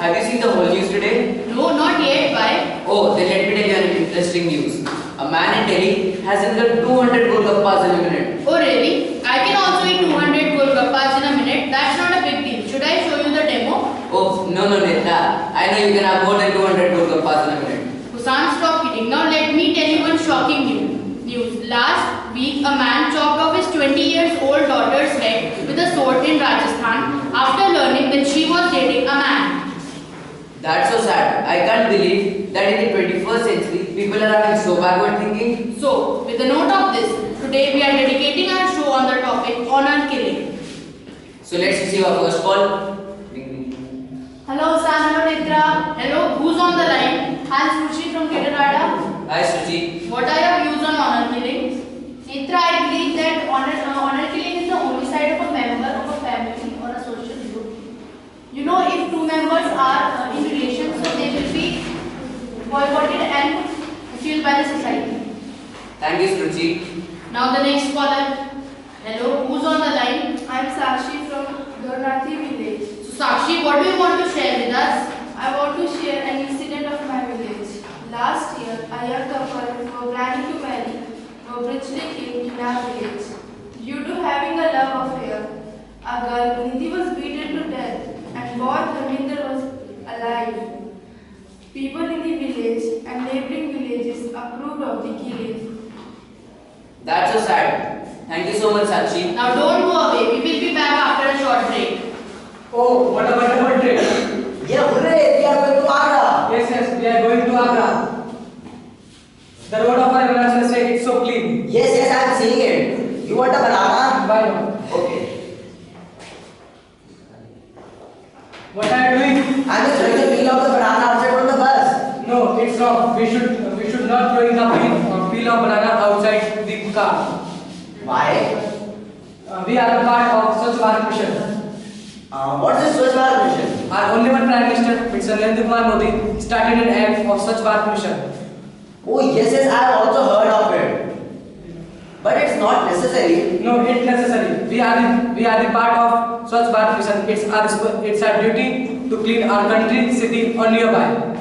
have you seen the whole news today? No, not yet. Why? Oh, then let me tell you an interesting news. A man in Delhi has eaten 200 golgappas in a minute. Oh, really? I can also eat 200 golgappas in a minute. That's not a big deal. Should I show you the demo? Oh, no, Neta. I know you can have more than 200 golgappas in a minute. Hussain, stop kidding. Now let me tell you one shocking news. Last week, a man chopped off his 20 years old daughter's head with a sword in Rajasthan after learning that she was dating a man. That's so sad. I can't believe that in the 21st century, people are having so backward thinking. So, with the note of this, today we are dedicating our show on the topic honor killing. So let's receive our first call. Hello, Sam. Hello, Nitra. Hello, who's on the line? I'm Sushi from Kedarada. Hi, Suchi. What are your views on honor killing? Nitra, I believe that honor killing is the homicide of a member of a family or a social group. You know, if two members are in relation, so they will be boycotted and killed by the society. Thank you, Suchi. Now the next caller. Hello, who's on the line? I'm Sakshi from Dornathi village. So Sakshi, what do you want to share with us? I want to share an incident of my village. Last year, a young couple were planning to marry were brutally killed in our village. Due to having a love affair, a girl Nidhi was beaten to death and boy Dharminder was alive. People in the village and neighboring villages approved of the killing. That's so sad. Thank you so much, Sakshi. Now don't go away. We will be back after a short break. Oh, what a wonderful trip. Yeah, hooray! We are going to Agra. Yes, we are going to Agra. The road of our Varanasi state is so clean. Yes, I am seeing it. You want a banana? Why not? Okay. What are you doing? I am just trying to peel off the banana outside from the bus. No, it's wrong. We should not throw in the peel of banana outside the car. Why? We are a part of Swachh Bharat mission. What is this Swachh Bharat mission? Our only one Prime Minister, Mr. Narendra Kumar Modi, started an act of Swachh Bharat mission. Oh, yes, I have also heard of it. But it's not necessary. No, it's necessary. We are the part of Swachh Bharat mission. It's our duty to clean our country, city or nearby.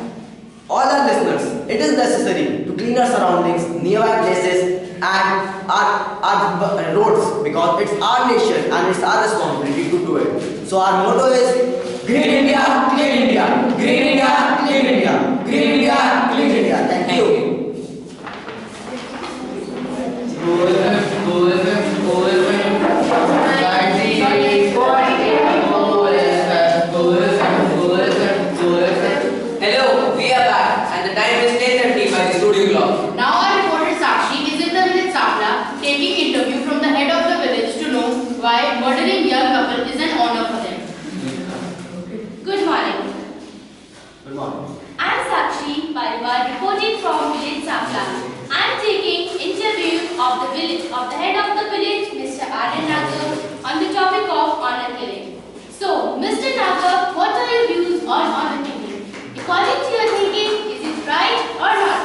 All our listeners, it is necessary to clean our surroundings, nearby places and our roads because it's our nation and it's our responsibility to do it. So our motto is Green India, Clean India. Green India, Clean India. Green India, Clean India. Thank you. Hello, we are back and the time is 10:30 by the studio clock. Now our reporter Sakshi is in the village Sapla taking interview from the head of the village to know why murdering young couple is an honor for them. Good morning. Good morning. I'm Sakshi Pariwar reporting from village Sapla. I'm taking interview of the head of the village, Mr. Aryan Nagar, on the topic of honor killing. So, Mr. Nagar, what are your views on honor killing? According to your thinking, is it right or not?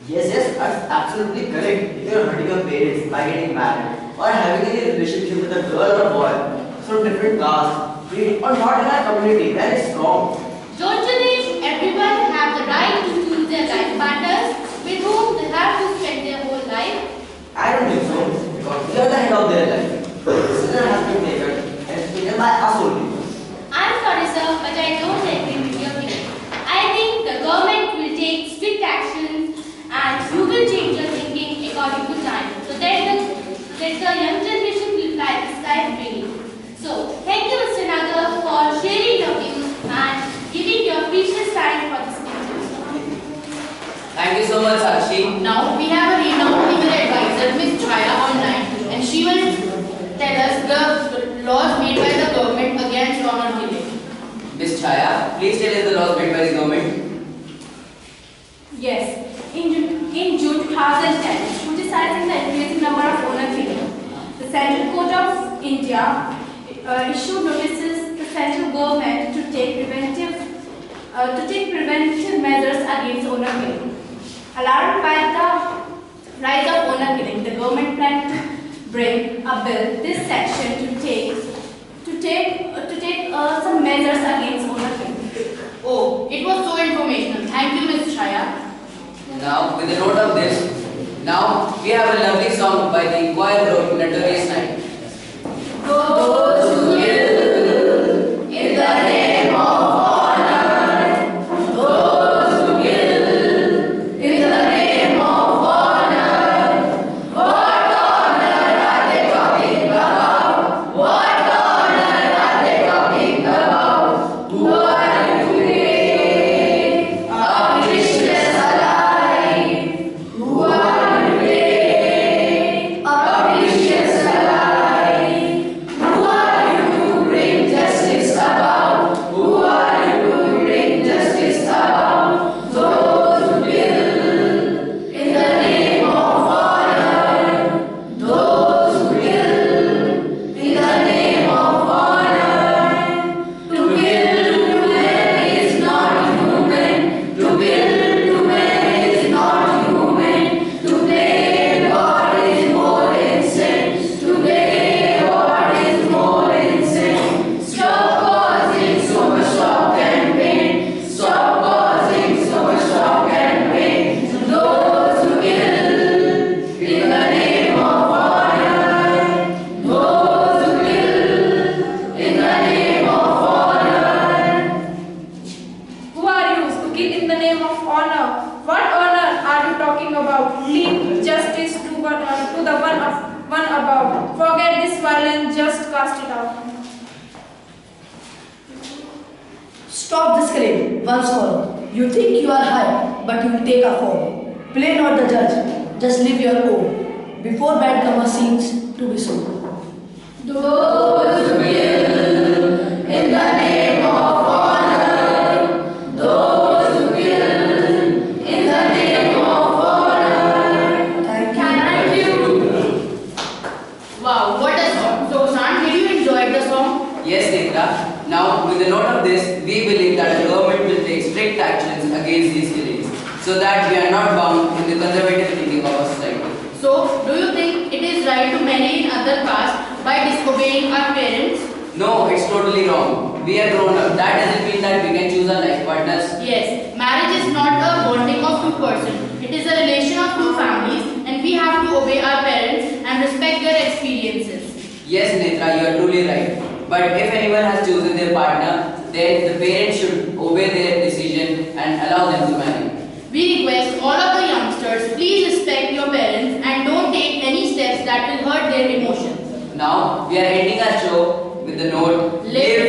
Yes, that's absolutely correct. If you're hurting your parents by getting married or having any relationship with a girl or boy from different caste, creed, or not in our community, then it's wrong. Don't you think everyone have the right to choose their life partners with whom they have to spend their whole life? I don't think so, because we are the head of their life. The decision has been taken and taken by us only. I'm sorry, sir, but I don't agree with your view. I think the government will take strict actions and you will change your thinking according to time so that the young generation will fly the sky freely. So, thank you, Mr. Nagar, for sharing your views and giving your precious time for this meeting. Thank you so much, Sakshi. Now we have a renowned legal advisor, Ms. Chaya online, and she will tell us the laws made by the government against honor killing. Ms. Chaya, please tell us the laws made by the government. Yes, in June 2010, criticizing the increasing number of honor killing, the Central Court of India issued notices to central government to take preventive measures against honor killing. Alarmed by the rise of honor killing, the government planned to bring a bill this section to take some measures against honor killing. Oh, Now, with the note of this, now we have a lovely song by the choir group Notorious Night. Those who kill in the name of honor. Those who kill in the name of honor. What honor are they talking about? What honor are they talking about? Who are you today? A Christian alive. Who are you today? A Christian alive. Who are you to bring justice about? Who are you to bring justice about? Those who kill in the name of honor. Those who kill in the name of honor. To kill to men is not human. To kill to men is not human. To play God is more insane. To play God is more insane. Stop causing so much shock and pain. Stop causing so much shock and pain. Those who kill in the name of honor. Those who kill in the name of honor. Who are you to kill in the name of honor? What honor are you talking about? Leave justice to the one above. Forget this violence, just cast it out. Stop this claim once for all. You think you are high, but you will take a fall. Play not the judge, just live your own. Before bad karma seems to be so. Those who kill in the name of honor. Those who kill in the name of honor. Thank you. Wow, what a song. So, San, did you enjoy the song? Yes, Netra. Now, with the note of this, we believe that the government will take strict actions against these killings, so that we are not bound in the conservative thinking of our society. So, do you think it is right to marry in other castes by disobeying our parents? No, it's totally wrong. We are grown up. That doesn't mean that we can choose our life partners. Yes, marriage is not a bonding of two persons. It is a relation of two families, and we have to obey our parents and respect their experiences. Yes, Netra, you are truly right. But if anyone has chosen their partner, then the parents should obey their decision and allow them to marry. We request all of the youngsters, please respect your parents and don't take any steps that will hurt their emotions. Now, we are ending our show with the note, live